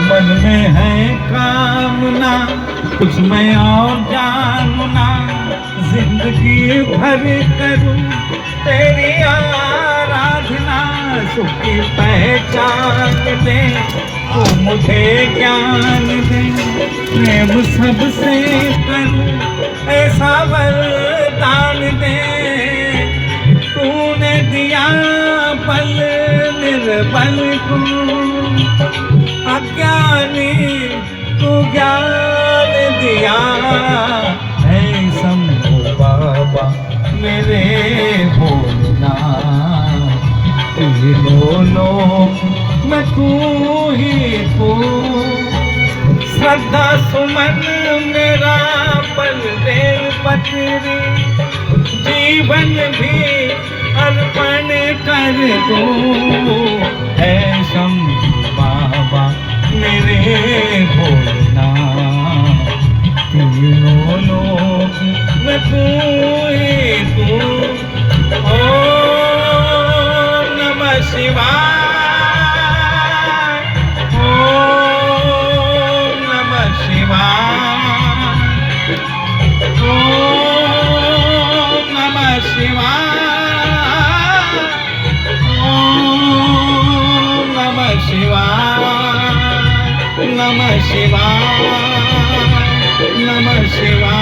मन में है कामना कुछ मैं और जानना, जिंदगी भर करूं तेरी आराधना। सुख की पहचान दे तू मुझे ज्ञान दे, प्रेम सबसे करूं ऐसा वरदान दे। तूने दिया पल निर्बल को अज्ञानी तू ज्ञान दिया है। शंभू बाबा मेरे भोलना, तीनों लोक में तू ही तू। श्रद्धा सुमन मेरा पल बेल पत्री, जीवन भी अर्पण कर दूं है शंभू बाबा मेरे भोलना। तीनों लोक में तू ही तू। ओम नमः शिवाय, ओम नमः शिवाय, ओम नमः शिवाय, ओम नमः शिवाय, नमः शिवाय, नमः शिवाय।